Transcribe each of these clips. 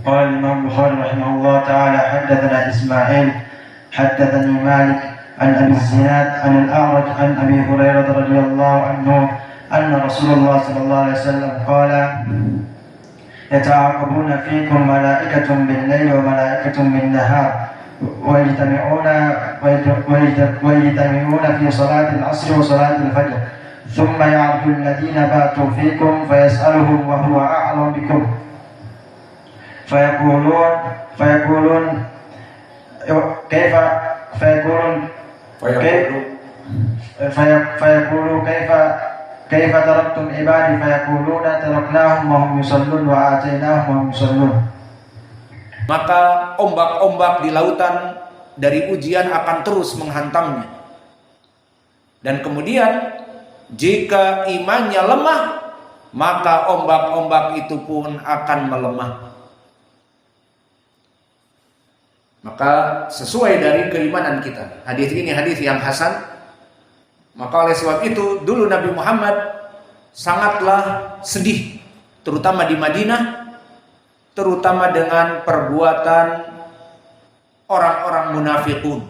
قال الإمام البخاري رحمه الله تعالى: حدثنا إسماعيل حدثني مالك عن أبي الزناد عن الأعرج عن أبي هريرة رضي الله عنه أن رسول الله صلى الله عليه وسلم قال: يتعاقبون فيكم ملائكة بالليل وملائكة بالنهار ويجتمعون في صلاة العصر وصلاة الفجر، ثم يعرج الذين باتوا فيكم فيسألهم وهو أعلم بكم فيقولون كيف كيف تركتم عبادي فيقولون تركناهم وهم يصلون وآتيناهم وهم يصلون. Maka ombak-ombak di lautan dari ujian akan terus menghantamnya. Dan kemudian jika imannya lemah, maka ombak-ombak itu pun akan melemah. Maka sesuai dari keimanan kita. Hadis ini hadis yang hasan. Maka oleh sebab itu dulu Nabi Muhammad sangatlah sedih, terutama di Madinah, terutama dengan perbuatan orang-orang munafikun,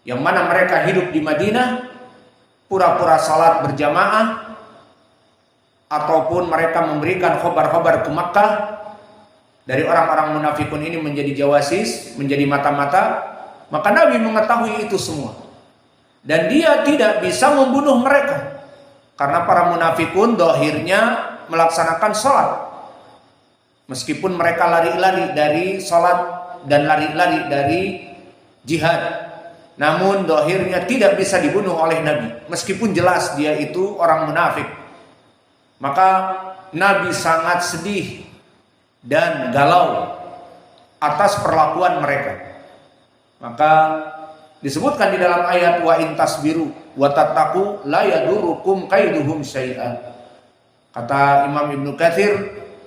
yang mana mereka hidup di Madinah pura-pura salat berjamaah, ataupun mereka memberikan khobar-khobar ke Makkah. Dari orang-orang munafikun ini menjadi jawasis, menjadi mata-mata. Maka Nabi mengetahui itu semua, dan dia tidak bisa membunuh mereka, karena para munafikun dohirnya melaksanakan sholat, meskipun mereka lari-lari dari sholat dan lari-lari dari jihad, namun dohirnya tidak bisa dibunuh oleh Nabi, meskipun jelas dia itu orang munafik. Maka Nabi sangat sedih dan galau atas perlakuan mereka. Maka disebutkan di dalam ayat wa in tasbiru wa tattaqu la yadurukum kaiduhum syai'an. Kata Imam Ibnu Katsir,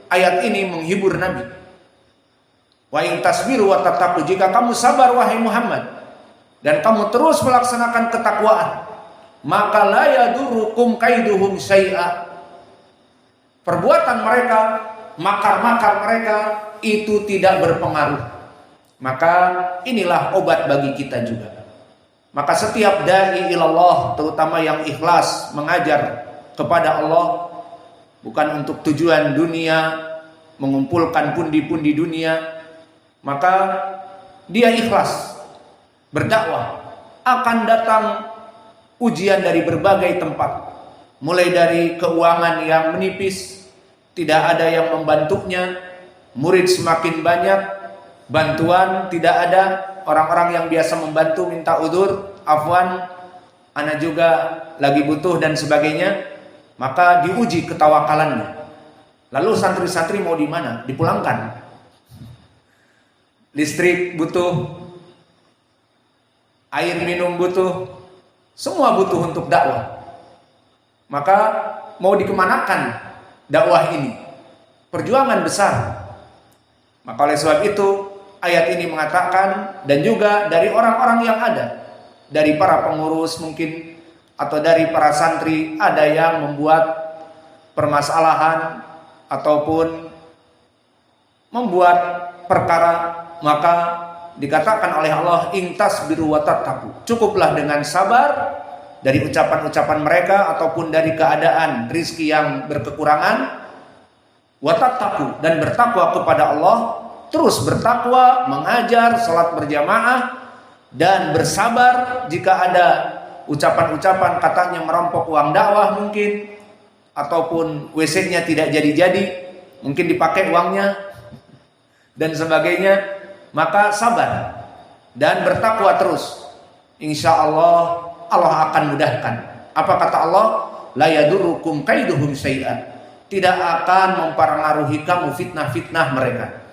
ayat ini menghibur Nabi. Wa in tasbiru wa tattaqu, jika kamu sabar wahai Muhammad dan kamu terus melaksanakan ketakwaan, maka la yadurukum kaiduhum syai'an. Perbuatan mereka, makar-makar mereka itu tidak berpengaruh. Maka inilah obat bagi kita juga. Maka setiap dai ilallah, terutama yang ikhlas mengajar kepada Allah, bukan untuk tujuan dunia, mengumpulkan pundi-pundi dunia, maka dia ikhlas berdakwah. Akan datang ujian dari berbagai tempat, mulai dari keuangan yang menipis, tidak ada yang membantunya, murid semakin banyak, bantuan tidak ada, orang-orang yang biasa membantu minta udzur, afwan, ana juga lagi butuh dan sebagainya. Maka diuji ketawakalannya. Lalu santri-santri mau di mana? Dipulangkan. Listrik butuh, air minum butuh, semua butuh untuk dakwah. Maka mau dikemanakan dakwah ini? Perjuangan besar. Maka oleh sebab itu ayat ini mengatakan, dan juga dari orang-orang yang ada, dari para pengurus mungkin, atau dari para santri, ada yang membuat permasalahan ataupun membuat perkara, maka dikatakan oleh Allah, intasbiru wa tattaqu, cukuplah dengan sabar dari ucapan-ucapan mereka ataupun dari keadaan rizki yang berkekurangan, wa tattaqu, dan bertakwa kepada Allah. Terus bertakwa, mengajar, salat berjamaah, dan bersabar jika ada ucapan-ucapan katanya merampok uang dakwah mungkin, ataupun WC-nya tidak jadi-jadi, mungkin dipakai uangnya dan sebagainya. Maka sabar dan bertakwa terus. Insya Allah, Allah akan mudahkan. Apa kata Allah? La yadurukum kaiduhum syai'an, tidak akan mempengaruhi kamu fitnah-fitnah mereka.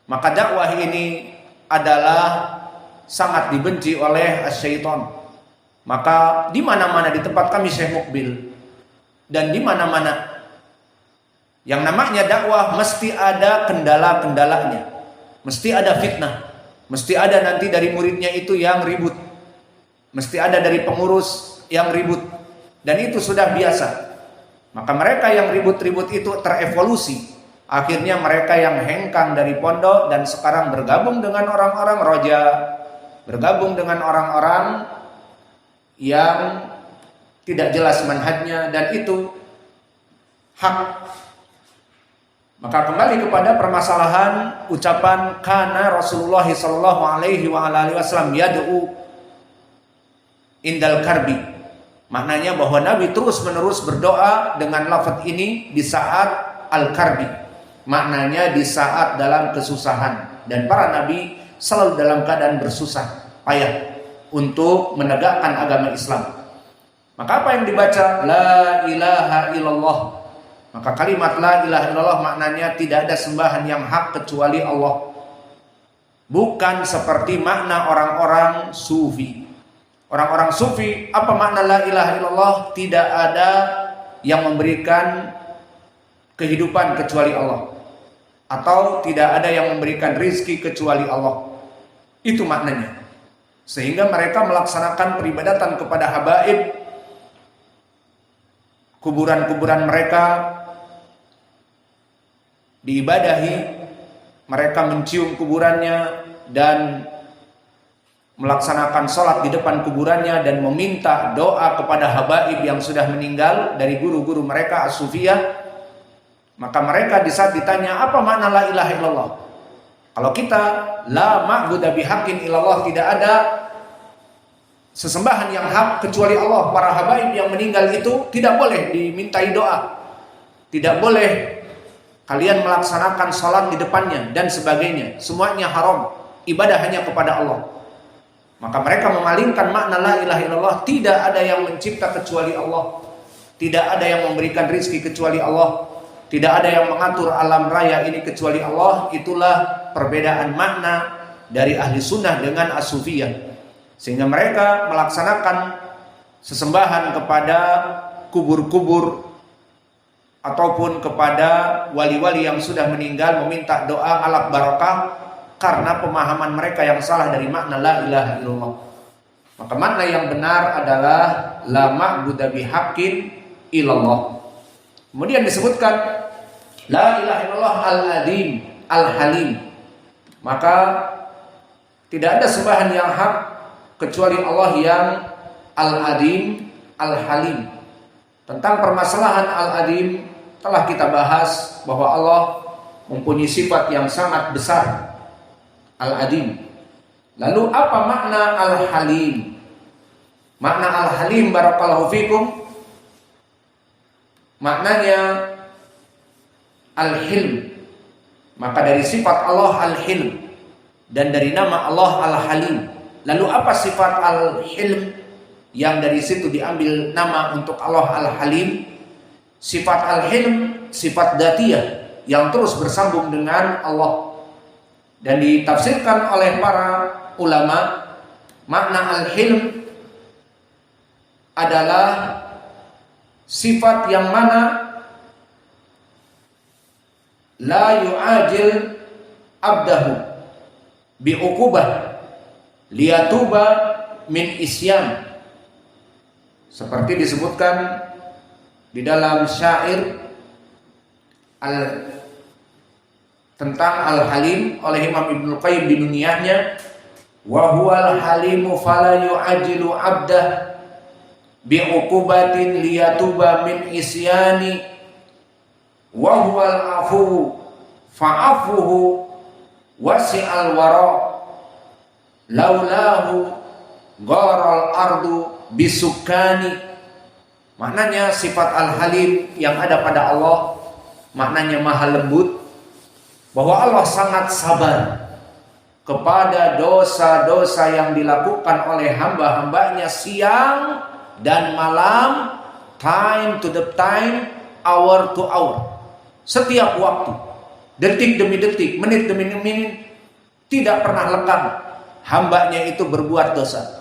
Maka dakwah ini adalah sangat dibenci oleh syaitan. Maka di mana-mana di tempat kami Syekh Mukbil, dan di mana-mana yang namanya dakwah mesti ada kendala-kendalanya, mesti ada fitnah, mesti ada nanti dari muridnya itu yang ribut, mesti ada dari pengurus yang ribut, dan itu sudah biasa. Maka mereka yang ribut-ribut itu terevolusi Akhirnya mereka yang hengkang dari pondok dan sekarang bergabung dengan orang-orang roja, bergabung dengan orang-orang yang tidak jelas manhajnya, dan itu hak. Maka kembali kepada permasalahan ucapan kana Rasulullah sallallahu alaihi wasallam yad'u indal karbi. Maknanya bahwa Nabi terus-menerus berdoa dengan lafaz ini di saat al-karbi. Maknanya di saat dalam kesusahan, dan para nabi selalu dalam keadaan bersusah payah untuk menegakkan agama Islam. Maka apa yang dibaca? La ilaha illallah. Maka kalimat la ilaha illallah maknanya tidak ada sembahan yang hak kecuali Allah. Bukan seperti makna orang-orang sufi. Orang-orang sufi, apa makna la ilaha illallah? Tidak ada yang memberikan kehidupan kecuali Allah, atau tidak ada yang memberikan rizki kecuali Allah. Itu maknanya. Sehingga mereka melaksanakan peribadatan kepada habaib, kuburan-kuburan mereka diibadahi, mereka mencium kuburannya dan melaksanakan sholat di depan kuburannya dan meminta doa kepada habaib yang sudah meninggal dari guru-guru mereka as-sufiyah. Maka mereka di saat ditanya apa makna la ilaha illallah, kalau kita la ma'budu bihaqqin illallah, tidak ada sesembahan yang hak kecuali Allah, para habaib yang meninggal itu tidak boleh dimintai doa, tidak boleh kalian melaksanakan sholat di depannya dan sebagainya, semuanya haram, ibadah hanya kepada Allah. Maka mereka memalingkan makna la ilaha illallah, tidak ada yang mencipta kecuali Allah, tidak ada yang memberikan rizki kecuali Allah, tidak ada yang mengatur alam raya ini kecuali Allah. Itulah perbedaan makna dari ahli sunnah dengan as-sufiyah. Sehingga mereka melaksanakan sesembahan kepada kubur-kubur ataupun kepada wali-wali yang sudah meninggal, meminta doa alaf barakah karena pemahaman mereka yang salah dari makna la ilaha illallah. Maka makna yang benar adalah la ma'budu bihaqqin illallah. Kemudian disebutkan la ilaha illallah al-adim al-halim. Maka tidak ada sembahan yang hak kecuali Allah yang al-adim al-halim. Tentang permasalahan al-adim telah kita bahas bahwa Allah mempunyai sifat yang sangat besar, al-adim. Lalu apa makna al-halim? Makna al-halim barakallahu fikum, maknanya al-hilm. Maka dari sifat Allah al-hilm dan dari nama Allah al-halim. Lalu apa sifat al-hilm yang dari situ diambil nama untuk Allah al-halim? Sifat al-hilm sifat dzatiyah yang terus bersambung dengan Allah. Dan ditafsirkan oleh para ulama, makna al-hilm adalah sifat yang mana la yu'ajil abdahu bi'uqubah liyatuba min isyan, seperti disebutkan di dalam syair tentang al-halim oleh Imam Ibnu Qayyim di Nuniyahnya, wa huwal halimu fala yu'ajilu abdah bi'uqubatin liyatuba min isyani, wa huwal afu fa'afuhu wasi'al wara laulahu gharal ardu bisukani. Maknanya sifat al-halim yang ada pada Allah maknanya maha lembut, bahwa Allah sangat sabar kepada dosa-dosa yang dilakukan oleh hamba-hambanya siang dan malam, time to the time, hour to hour, setiap waktu, detik demi detik, menit demi menit, tidak pernah lengkap hambanya itu berbuat dosa.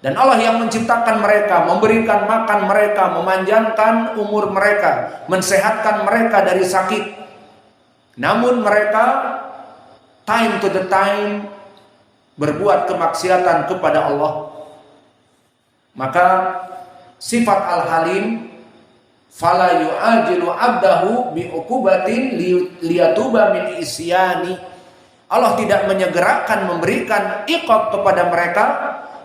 Dan Allah yang menciptakan mereka, memberikan makan mereka, memanjangkan umur mereka, mensehatkan mereka dari sakit. Namun mereka time to the time berbuat kemaksiatan kepada Allah. Maka sifat al-halim, fala yu'ajilu 'abdahu bi uqubatin liyatuba min isyani. Allah tidak menyegerakan memberikan iqab kepada mereka,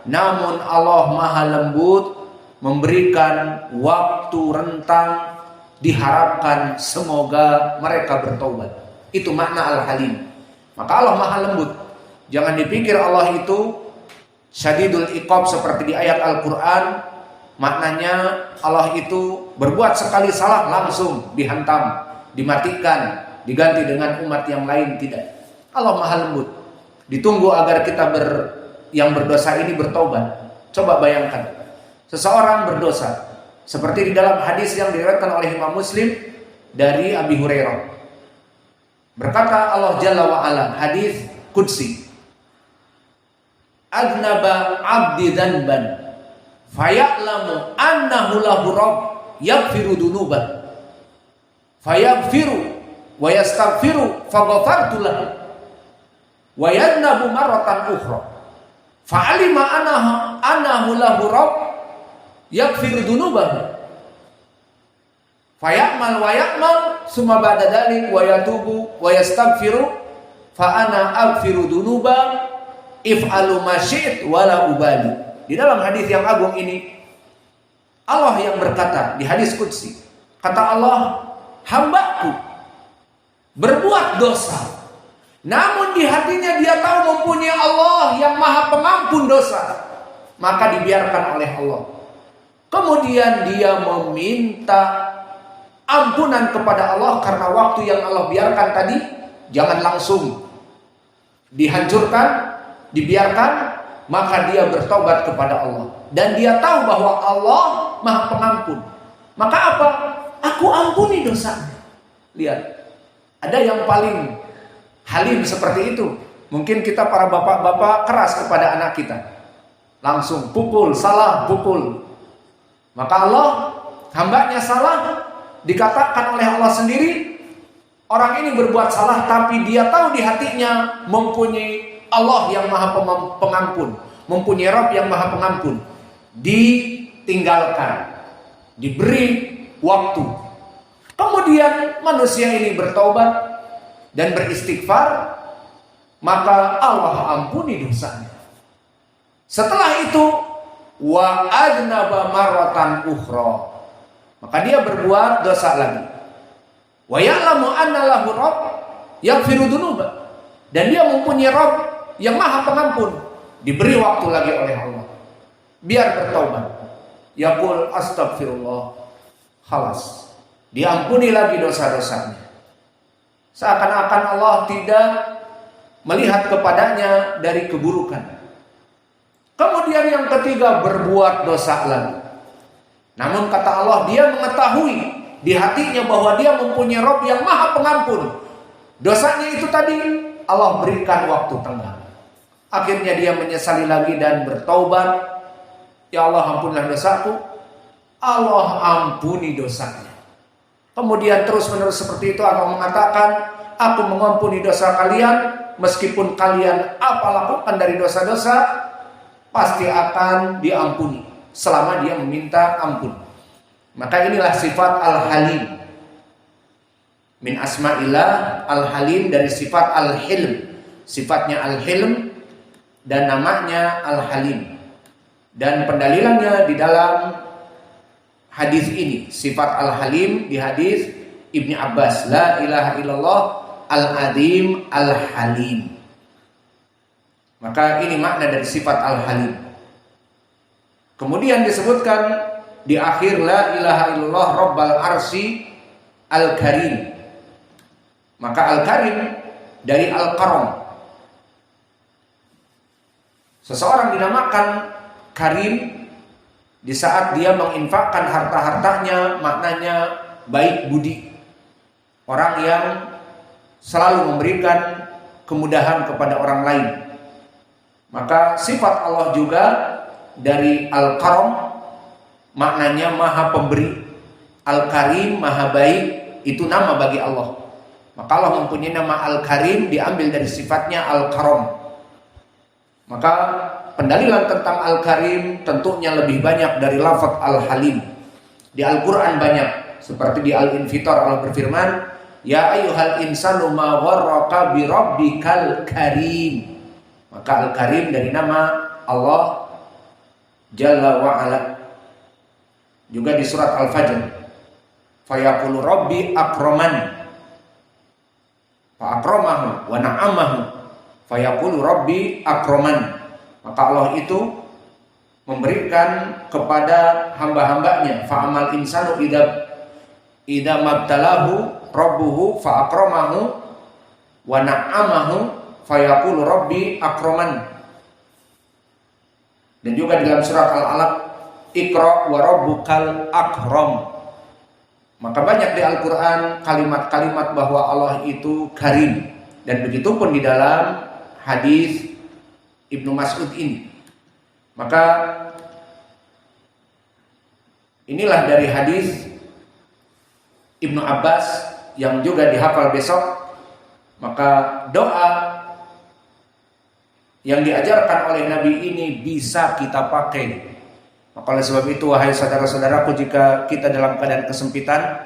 namun Allah Maha lembut memberikan waktu rentang, diharapkan semoga mereka bertobat. Itu makna Al-Halim. Maka Allah Maha lembut. Jangan dipikir Allah itu syadidul iqab seperti di ayat Al-Quran. Maknanya Allah itu berbuat sekali salah langsung dihantam, dimatikan, diganti dengan umat yang lain. Tidak. Allah Maha lembut. Ditunggu agar kita yang berdosa ini bertobat. Coba bayangkan, seseorang berdosa seperti di dalam hadis yang diriwayatkan oleh Imam Muslim dari Abi Hurairah. Berkata Allah Jalla wa Ala, hadis qudsi, "Adnaba 'abdi dzanban faya'lamu annahu lahu rabb yaghfiru dunuba fayaghfiru wa yastaghfiru faghafartu lahu wa yadnabu marratan ukhra fa'alima annahu lahu rabb yaghfiru dunuba faya'mal wa ya'mal summa ba'da dzalik wa yatubu wa yastaghfiru fa ana aghfiru dunuba if'alu ma syi'tu wala ubali." Di dalam hadis yang agung ini Allah yang berkata di hadis qudsi, kata Allah, "Hambaku berbuat dosa, namun di hatinya dia tahu mempunyai Allah yang Maha Pengampun dosa, maka dibiarkan oleh Allah. Kemudian dia meminta ampunan kepada Allah karena waktu yang Allah biarkan tadi jangan langsung dihancurkan, dibiarkan, maka dia bertobat kepada Allah. Dan dia tahu bahwa Allah Maha Pengampun. Maka apa? Aku ampuni dosanya. Lihat, ada yang paling halim seperti itu. Mungkin kita para bapak-bapak keras kepada anak kita. Langsung pukul, salah, pukul. Maka Allah, hambanya salah, dikatakan oleh Allah sendiri, orang ini berbuat salah, tapi dia tahu di hatinya mempunyai Allah yang Maha Pengampun, mempunyai Rabb yang Maha Pengampun. Ditinggalkan, diberi waktu. Kemudian manusia ini bertobat dan beristighfar, maka Allah ampuni dosanya. Setelah itu wa adnaba marratan ukhra, maka dia berbuat dosa lagi. Wa ya'lamu anna lahu rabb yaghfiru dunuba, dan dia mempunyai Rabb yang Maha Pengampun, diberi waktu lagi oleh Allah biar bertobat. Yaqul astagfirullah, khalas, diampuni lagi dosa-dosanya. Seakan-akan Allah tidak melihat kepadanya dari keburukan. Kemudian yang ketiga, berbuat dosa lagi. Namun kata Allah, dia mengetahui di hatinya bahwa dia mempunyai Rabb yang Maha Pengampun. Dosanya itu tadi Allah berikan waktu tengah. Akhirnya dia menyesali lagi dan bertaubat. Ya Allah, ampunilah dosaku. Allah ampuni dosanya. Kemudian terus-menerus seperti itu Allah mengatakan, aku mengampuni dosa kalian, meskipun kalian apa lakukan dari dosa-dosa, pasti akan diampuni selama dia meminta ampun. Maka inilah sifat Al-Halim. Min asma'illah Al-Halim, dari sifat Al-Hilm. Sifatnya Al-Hilm dan namanya Al-Halim. Dan pendalilannya di dalam hadis ini, sifat Al-Halim di hadis Ibni Abbas, la ilaha illallah Al-Azim Al-Halim. Maka ini makna dari sifat Al-Halim. Kemudian disebutkan di akhir, la ilaha illallah Rabbal Arsy Al-Karim. Maka Al-Karim dari Al-Karam. Seseorang dinamakan Karim di saat dia menginfakkan harta-hartanya, maknanya baik budi. Orang yang selalu memberikan kemudahan kepada orang lain. Maka sifat Allah juga dari Al-Karam, maknanya maha pemberi. Al-Karim, maha baik, itu nama bagi Allah. Maka Allah mempunyai nama Al-Karim, diambil dari sifatnya Al-Karam. Maka pendalilan tentang Al-Karim tentunya lebih banyak dari lafaz Al-Halim. Di Al-Quran banyak. Seperti di Al-Infitar Allah berfirman, ya ayyuhal insanu ma gharraka bi rabbikal karim. Maka Al-Karim dari nama Allah Jalla wa Ala. Juga di surat Al-Fajr, fayaqulu rabbi akraman fa akramahu wa na'amahu fayaqulu rabbi akraman. Maka Allah itu memberikan kepada hamba-hambanya, fa amal insanu idza mabtalahu rabbuhu fa akramahu wa na'amahu fayaqulu rabbi akraman. Dan juga dalam surat Al-Alaq, Iqra wa rabbukal akram. Maka banyak di Al-Qur'an kalimat-kalimat bahwa Allah itu karim. Dan begitu pun di dalam hadis Ibnu Mas'ud ini. Maka inilah dari hadis Ibnu Abbas yang juga dihafal besok. Maka doa yang diajarkan oleh Nabi ini bisa kita pakai. Maka oleh sebab itu, wahai saudara-saudaraku, jika kita dalam keadaan kesempitan,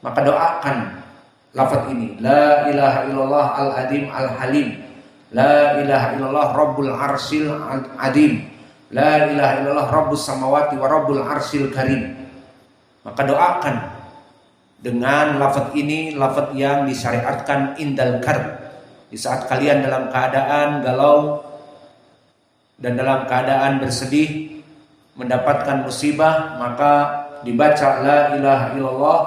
maka doakan lafaz ini, la ilaha illallah al-adim al-halim, la ilaha illallah rabbul arsil adim, la ilaha illallah rabbus samawati wa rabbul arsil karim. Maka doakan dengan lafaz ini, lafaz yang disyariatkan indal karb. Di saat kalian dalam keadaan galau dan dalam keadaan bersedih, mendapatkan musibah, maka dibaca la ilaha illallah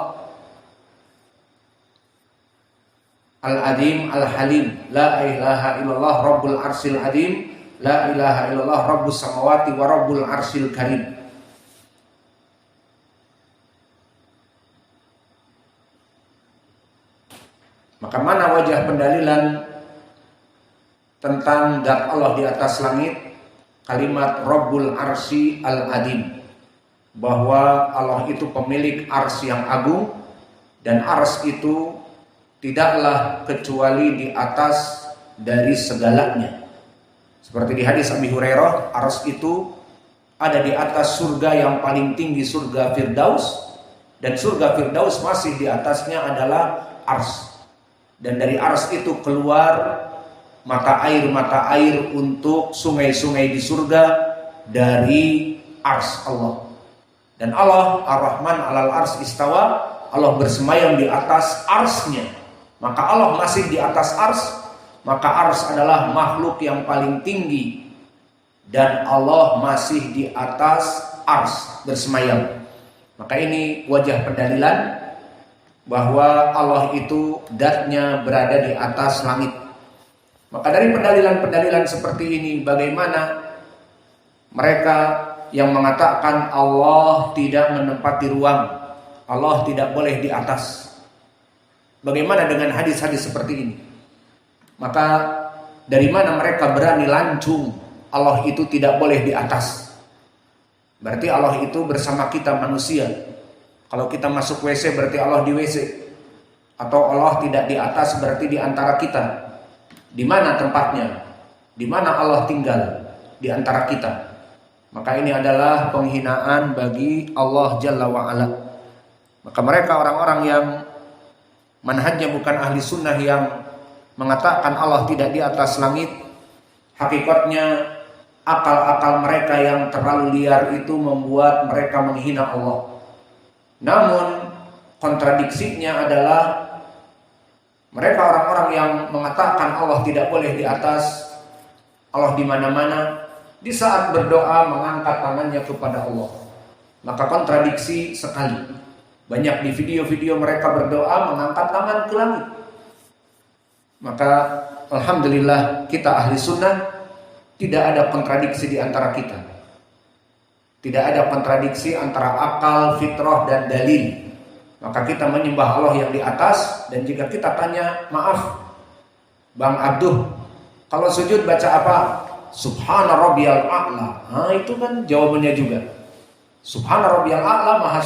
al-adim al-halim, la ilaha illallah rabbul arsil adim, la ilaha illallah rabbus samawati wa rabbul arsil karim. Maka mana wajah pendalilan tentang zat Allah di atas langit? Kalimat Rabbul Arsy Al-Adim, bahwa Allah itu pemilik arsy yang agung, dan arsy itu tidaklah kecuali di atas dari segalanya. Seperti di hadis Abi Hurairah, arsy itu ada di atas surga yang paling tinggi, surga Firdaus, dan surga Firdaus masih di atasnya adalah arsy. Dan dari arsy itu keluar mata air untuk sungai-sungai di surga dari arsy Allah. Dan Allah Ar-Rahman alal arsy istawa, Allah bersemayam di atas arsy-Nya. Maka Allah masih di atas arsy, maka arsy adalah makhluk yang paling tinggi, dan Allah masih di atas arsy bersemayam. Maka ini wajah pendalilan bahwa Allah itu zat-Nya berada di atas langit. Maka dari pendalilan-pendalilan seperti ini, bagaimana mereka yang mengatakan Allah tidak menempati ruang, Allah tidak boleh di atas. Bagaimana dengan hadis-hadis seperti ini? Maka dari mana mereka berani lancung Allah itu tidak boleh di atas? Berarti Allah itu bersama kita manusia. Kalau kita masuk WC berarti Allah di WC. Atau Allah tidak di atas berarti di antara kita. Di mana tempatnya? Di mana Allah tinggal? Di antara kita. Maka ini adalah penghinaan bagi Allah Jalla wa'ala. Maka mereka orang-orang yang manhajnya bukan ahli sunnah, yang mengatakan Allah tidak di atas langit, hakikatnya akal-akal mereka yang terlalu liar itu membuat mereka menghina Allah. Namun kontradiksinya adalah mereka orang-orang yang mengatakan Allah tidak boleh di atas, Allah di mana-mana, di saat berdoa mengangkat tangannya kepada Allah. Maka kontradiksi sekali. Banyak di video-video mereka berdoa mengangkat tangan ke langit. Maka alhamdulillah kita ahli sunnah, tidak ada kontradiksi di antara kita. Tidak ada kontradiksi antara akal, fitrah, dan dalil. Maka kita menyembah Allah yang di atas. Dan jika kita tanya, maaf Bang Abduh, kalau sujud baca apa? Subhana rabbiyal a'la. Nah itu kan jawabannya juga. Subhana rabbiyal a'la, maha